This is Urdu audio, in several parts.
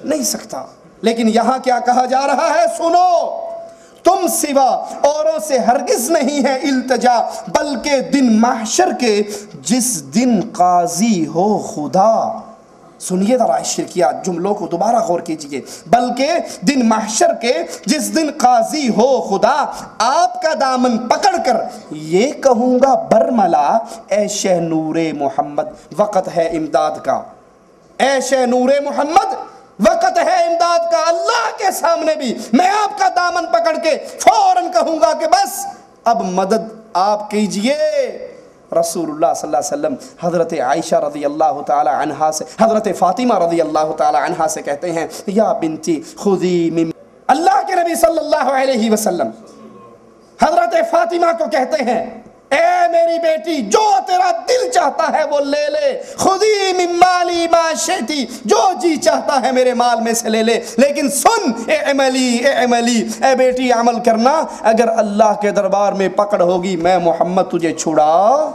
نہیں سکتا۔ لیکن یہاں کیا کہا جا رہا ہے؟ سنو، تم سوا اوروں سے ہرگز نہیں ہے التجا، بلکہ دن محشر کے جس دن قاضی ہو خدا۔ سنیے ذرا شرکیات جملوں کو دوبارہ غور کیجئے۔ بلکہ دن محشر کے جس دن قاضی ہو خدا، آپ کا دامن پکڑ کر یہ کہوں گا برملا، اے شہ نور محمد وقت ہے امداد کا، اے شہ نور محمد وقت ہے امداد کا۔ اللہ کے سامنے بھی میں آپ کا دامن پکڑ کے فوراً کہوں گا کہ بس اب مدد آپ کیجئے۔ رسول اللہ صلی اللہ علیہ وسلم حضرت عائشہ رضی اللہ تعالی عنہا سے، حضرت فاطمہ رضی اللہ تعالی عنہا سے کہتے ہیں، یا بنتی خذی من، اللہ کے نبی صلی اللہ علیہ وسلم حضرت فاطمہ کو کہتے ہیں، اے میری بیٹی جو تیرا دل چاہتا ہے وہ لے لے، خذی من مالی ما شئتی، جو جی چاہتا ہے میرے مال میں سے لے لے، لیکن سن، اعملی، اے بیٹی عمل کرنا، اگر اللہ کے دربار میں پکڑ ہوگی میں محمد تجھے چھڑا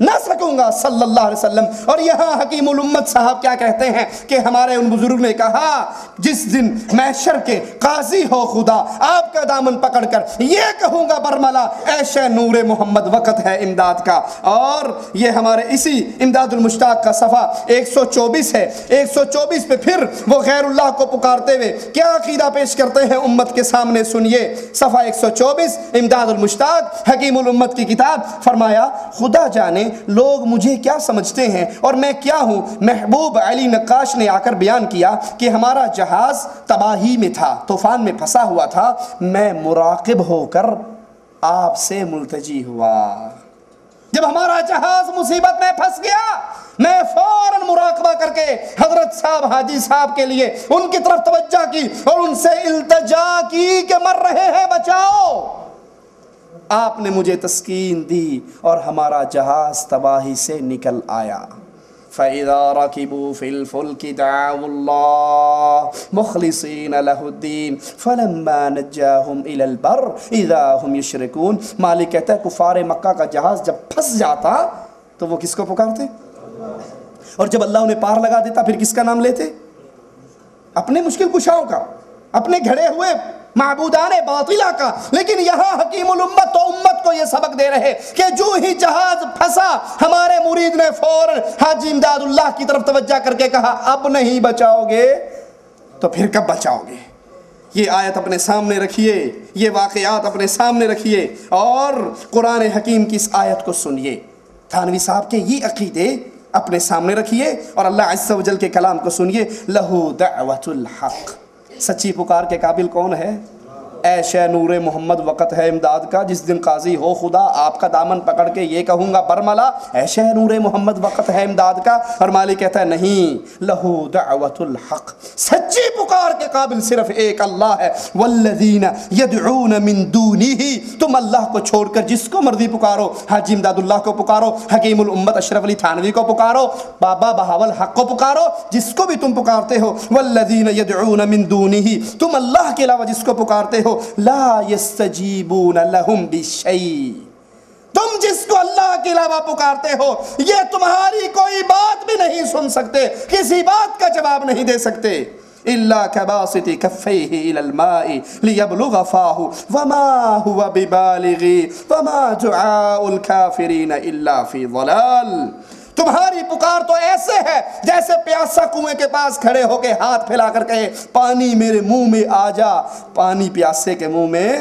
نہ سکوں گا صلی اللہ علیہ وسلم۔ اور یہاں حکیم الامت صاحب کیا کہتے ہیں کہ ہمارے ان بزرگ نے کہا جس دن محشر کے قاضی ہو خدا، آپ کا دامن پکڑ کر یہ کہوں گا برملا، اے شہ نور محمد وقت ہے امداد کا۔ اور یہ ہمارے اسی امداد المشتاق کا صفحہ 124 ہے، 124 پہ پھر وہ غیر اللہ کو پکارتے ہوئے کیا عقیدہ پیش کرتے ہیں امت کے سامنے، سنیے صفحہ 124 امداد المشتاق حکیم الامت کی کتاب۔ فرمایا خدا جانے لوگ مجھے کیا سمجھتے ہیں اور میں کیا ہوں۔ محبوب علی نقاش نے آ کر بیان کیا کہ ہمارا جہاز تباہی میں تھا، طوفان میں پھنسا ہوا تھا، میں مراقب ہو کر آپ سے ملتجی ہوا۔ جب ہمارا جہاز مصیبت میں پھنس گیا میں فوراً مراقبہ کر کے حضرت صاحب حاجی صاحب کے لیے ان کی طرف توجہ کی اور ان سے التجا کی کہ مر رہے ہیں بچاؤ۔ آپ نے مجھے تسکین دی اور ہمارا جہاز تباہی سے نکل آیا۔ فَإِذَا رَكِبُوا فِي الْفُلْكِ دَعَوُا اللَّهَ مُخْلِصِينَ لَهُ الدِّينَ فَلَمَّا نَجَّاهُمْ إِلَى الْبَرِّ إِذَا هُمْ يُشْرِكُونَ۔ مالک کہتا ہے کفار مکہ کا جہاز جب پھنس جاتا تو وہ کس کو پکارتے؟ اور جب اللہ انہیں پار لگا دیتا پھر کس کا نام لیتے؟ اپنے مشکل کشاؤں کا، اپنے گھڑے ہوئے معبودان باطلہ کا۔ لیکن یہاں حکیم الامت تو امت کو یہ سبق دے رہے کہ جو ہی جہاز پھنسا ہمارے مرید نے فوراً حاجی امداد اللہ کی طرف توجہ کر کے کہا اب نہیں بچاؤ گے تو پھر کب بچاؤ گے؟ یہ آیت اپنے سامنے رکھیے، یہ واقعات اپنے سامنے رکھیے اور قرآن حکیم کی اس آیت کو سنیے۔ تھانوی صاحب کے یہ عقیدے اپنے سامنے رکھیے اور اللہ عز و جل کے کلام کو سنیے۔ لہو دعوت الحق، سچی پکار کے قابل کون ہے؟ اے شہ نور محمد وقت ہے امداد کا، جس دن قاضی ہو خدا، آپ کا دامن پکڑ کے یہ کہوں گا برملا، اے شہ نور محمد وقت ہے امداد کا۔ اور مالک کہتا ہے نہیں، لہو دعوت الحق، سچی پکار کے قابل صرف ایک اللہ ہے۔ والذین یدعون من دونہ، تم اللہ کو چھوڑ کر جس کو مرضی پکارو، حاجی امداد اللہ کو پکارو، حکیم الامت اشرف علی تھانوی کو پکارو، بابا بہاول حق کو پکارو، جس کو بھی تم پکارتے ہو۔ والذین یدعون من دونہ، تم اللہ کے علاوہ جس کو پکارتے ہو، لا یستجیبون لہم بشیء، تم جس کو اللہ کے علاوہ پکارتے ہو یہ تمہاری کوئی بات بھی نہیں سن سکتے، کسی بات کا جواب نہیں دے سکتے۔ إِلَّا كَبَاسِطِ كَفَّيْهِ إِلَى الْمَاءِ لِيَبْلُغَ فَاهُ وَمَا هُوَ بِبَالِغِهِ وَمَا دُعَاءُ الْكَافِرِينَ إِلَّا فِي ضَلَالٍ۔ تمہاری پکار تو ایسے ہے جیسے پیاسا کنویں کے پاس کھڑے ہو کے ہاتھ پھیلا کر کہے پانی میرے منہ میں آ جا، پانی پیاسے کے منہ میں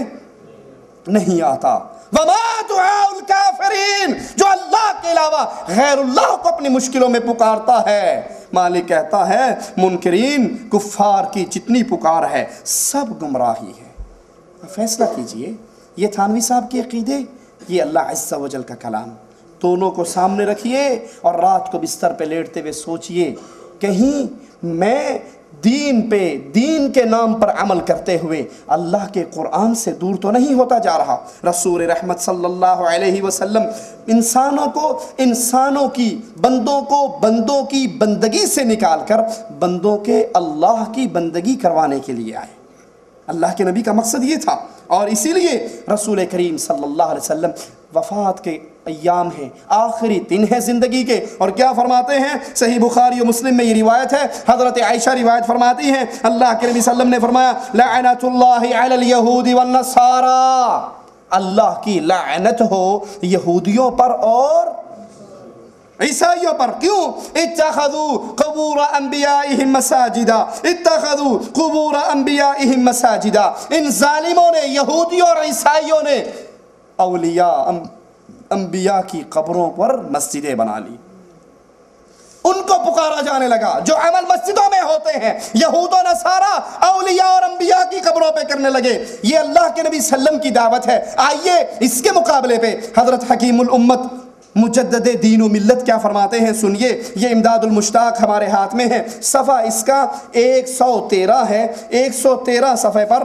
نہیں آتا۔ وَمَا دُعَاءُ الْكَافِرِينَ، جو اللہ کے علاوہ غیر اللہ کو اپنی مشکلوں میں پکارتا ہے، مالک کہتا ہے منکرین کفار کی جتنی پکار ہے سب گمراہی ہے۔ فیصلہ کیجئے، یہ تھانوی صاحب کے عقیدے، یہ اللہ عز و جل کا کلام، دونوں کو سامنے رکھیے اور رات کو بستر پہ لیٹتے ہوئے سوچئے کہیں میں دین کے نام پر عمل کرتے ہوئے اللہ کے قرآن سے دور تو نہیں ہوتا جا رہا۔ رسول رحمت صلی اللہ علیہ وسلم بندوں کی بندگی سے نکال کر بندوں کے اللہ کی بندگی کروانے کے لیے آئے۔ اللہ کے نبی کا مقصد یہ تھا اور اسی لیے رسول کریم صلی اللہ علیہ وسلم وفات کے ایام ہیں، آخری دن ہے زندگی کے۔ اور کیا فرماتے ہیں؟ صحیح بخاری و مسلم میں یہ روایت ہے، حضرت عائشہ روایت فرماتی ہیں، اللہ کے نبی صلی اللہ علیہ وسلم نے فرمایا لعنت اللہ علی الیہود والنصارى، اللہ کی لعنت ہو یہودیوں پر اور عیسائیوں پر۔ کیوں؟ اتخذوا قبور انبیائہم مساجدا، اتخذوا قبور انبیائہم مساجدا، ان ظالموں نے، یہودیوں اور عیسائیوں نے اولیاء انبیاء کی قبروں پر مسجدیں بنا لی، ان کو پکارا جانے لگا جو عمل مسجدوں میں ہوتے ہیں، یہود و نصارہ اولیاء اور انبیاء کی قبروں پہ کرنے لگے۔ یہ اللہ کے نبی صلی اللہ علیہ وسلم کی دعوت ہے۔ آئیے اس کے مقابلے پہ حضرت حکیم الامت مجدد دین و ملت کیا فرماتے ہیں، سنیے۔ یہ امداد المشتاق ہمارے ہاتھ میں ہے، صفحہ اس کا 113 ہے۔ 113 صفحے پر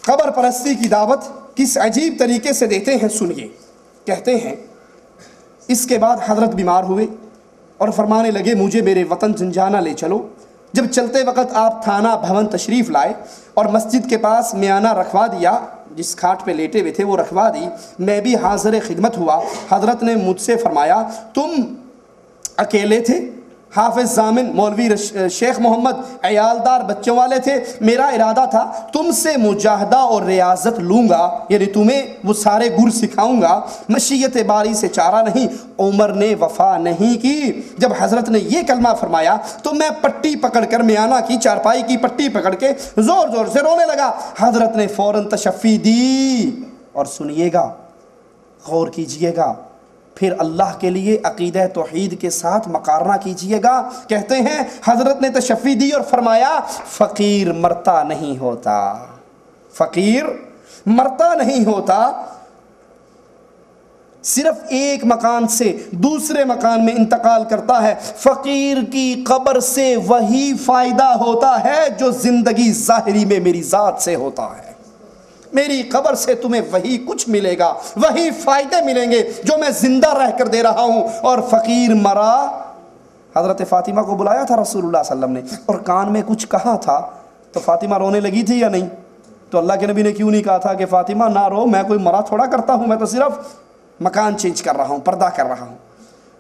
قبر پرستی کی دعوت کس عجیب طریقے سے دیتے ہیں، سنیے۔ کہتے ہیں اس کے بعد حضرت بیمار ہوئے اور فرمانے لگے مجھے میرے وطن زنجانہ لے چلو۔ جب چلتے وقت آپ تھانہ بھون تشریف لائے اور مسجد کے پاس میانہ رکھوا دیا، جس کھاٹ پہ لیٹے ہوئے تھے وہ رکھوا دی، میں بھی حاضر خدمت ہوا۔ حضرت نے مجھ سے فرمایا تم اکیلے تھے؟ حافظ ضامن مولوی شیخ محمد عیالدار بچوں والے تھے، میرا ارادہ تھا تم سے مجاہدہ اور ریاضت لوں گا، یعنی تمہیں وہ سارے گر سکھاؤں گا، مشیت باری سے چارہ نہیں۔ عمر نے وفا نہیں کی۔ جب حضرت نے یہ کلمہ فرمایا تو میں پٹی پکڑ کر میانہ کی چارپائی کی پٹی پکڑ کے زور زور سے رونے لگا۔ حضرت نے فوراً تشفی دی، اور سنیے گا، غور کیجئے گا، پھر اللہ کے لیے عقیدہ توحید کے ساتھ مقارنہ کیجئے گا۔ کہتے ہیں حضرت نے تشفی دی اور فرمایا فقیر مرتا نہیں ہوتا، فقیر مرتا نہیں ہوتا، صرف ایک مکان سے دوسرے مکان میں انتقال کرتا ہے۔ فقیر کی قبر سے وہی فائدہ ہوتا ہے جو زندگی ظاہری میں میری ذات سے ہوتا ہے۔ میری قبر سے تمہیں وہی کچھ ملے گا، وہی فائدے ملیں گے جو میں زندہ رہ کر دے رہا ہوں۔ اور فقیر مرا، حضرت فاطمہ کو بلایا تھا رسول اللہ صلی اللہ علیہ وسلم نے اور کان میں کچھ کہا تھا، تو فاطمہ رونے لگی تھی یا نہیں؟ تو اللہ کے نبی نے کیوں نہیں کہا تھا کہ فاطمہ نہ رو، میں کوئی مرا تھوڑا کرتا ہوں، میں تو صرف مکان چینج کر رہا ہوں، پردہ کر رہا ہوں۔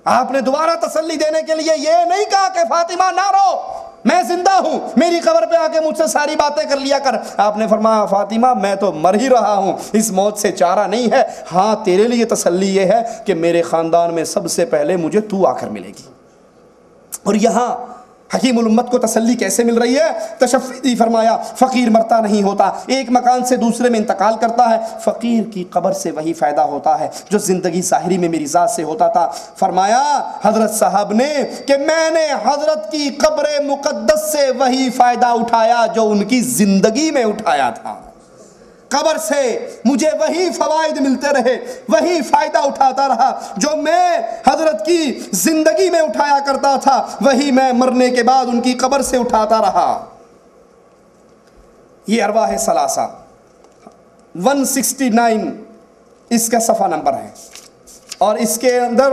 آپ نے دوبارہ تسلی دینے کے لیے یہ نہیں کہا کہ فاطمہ نہ رو، میں زندہ ہوں، میری قبر پہ آ کے مجھ سے ساری باتیں کر لیا کر۔ آپ نے فرمایا فاطمہ میں تو مر ہی رہا ہوں، اس موت سے چارہ نہیں ہے، ہاں تیرے لیے تسلی یہ ہے کہ میرے خاندان میں سب سے پہلے مجھے تو آ کر ملے گی۔ اور یہاں حکیم الامت کو تسلی کیسے مل رہی ہے؟ تشفی دی، فرمایا فقیر مرتا نہیں ہوتا، ایک مکان سے دوسرے میں انتقال کرتا ہے، فقیر کی قبر سے وہی فائدہ ہوتا ہے جو زندگی ظاہری میں میری ذات سے ہوتا تھا۔ فرمایا حضرت صاحب نے کہ میں نے حضرت کی قبر مقدس سے وہی فائدہ اٹھایا جو ان کی زندگی میں اٹھایا تھا، قبر سے مجھے وہی فوائد ملتے رہے، وہی فائدہ اٹھاتا رہا جو میں حضرت کی زندگی میں اٹھایا کرتا تھا، وہی میں مرنے کے بعد ان کی قبر سے اٹھاتا رہا۔ یہ ارواح ثلاثہ 169 اس کا صفحہ نمبر ہے، اور اس کے اندر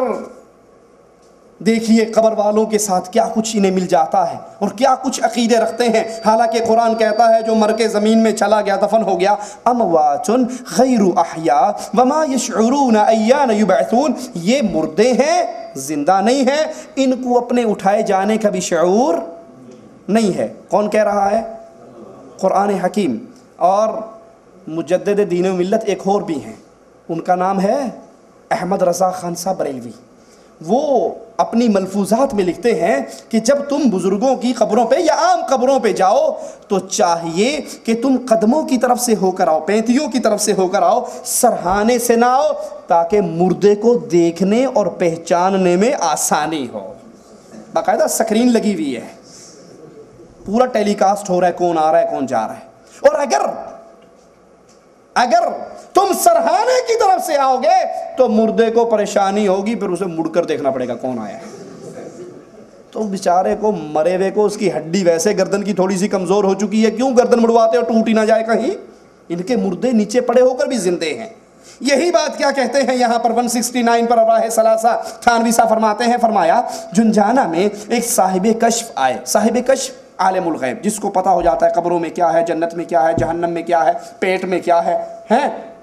دیکھیے قبر والوں کے ساتھ کیا کچھ انہیں مل جاتا ہے اور کیا کچھ عقیدے رکھتے ہیں۔ حالانکہ قرآن کہتا ہے جو مر کے زمین میں چلا گیا، دفن ہو گیا، اموات غیر احیاء وما یشعرون ایان یبعثون، یہ مردے ہیں، زندہ نہیں ہیں، ان کو اپنے اٹھائے جانے کا بھی شعور نہیں ہے۔ کون کہہ رہا ہے؟ قرآن حکیم۔ اور مجدد دین و ملت ایک اور بھی ہیں، ان کا نام ہے احمد رضا خان صاحب بریلوی۔ وہ اپنی ملفوظات میں لکھتے ہیں کہ جب تم بزرگوں کی قبروں پہ یا عام قبروں پہ جاؤ تو چاہیے کہ تم قدموں کی طرف سے ہو کر آؤ، پینتیوں کی طرف سے ہو کر آؤ، سرہانے سے نہ آؤ، تاکہ مردے کو دیکھنے اور پہچاننے میں آسانی ہو۔ باقاعدہ سکرین لگی ہوئی ہے، پورا ٹیلی کاسٹ ہو رہا ہے کون آ رہا ہے کون جا رہا ہے۔ اور اگر تم سرہانے کی طرف سے آؤ گے تو مردے کو پریشانی ہوگی، پھر اسے مڑ کر دیکھنا پڑے گا کون آیا ہے۔ تو بیچارے کو، مرے ہوئے کو، اس کی ہڈی ویسے گردن کی تھوڑی سی کمزور ہو چکی ہے، کیوں گردن مڑواتے ہو ٹوٹ ہی نہ جائے کہیں؟ ان کے مردے نیچے پڑے ہو کر بھی زندے ہیں۔ یہی بات کیا کہتے ہیں یہاں پر 169 پر ارواح ثلاثہ تھانوی صاحب فرماتے ہیں، فرمایا جنجانہ میں ایک صاحب کشف آئے۔ صاحب کشف عالم الغیب، جس کو پتہ ہو جاتا ہے قبروں میں کیا ہے، جنت میں کیا ہے، جہنم میں کیا ہے، پیٹ میں کیا ہے،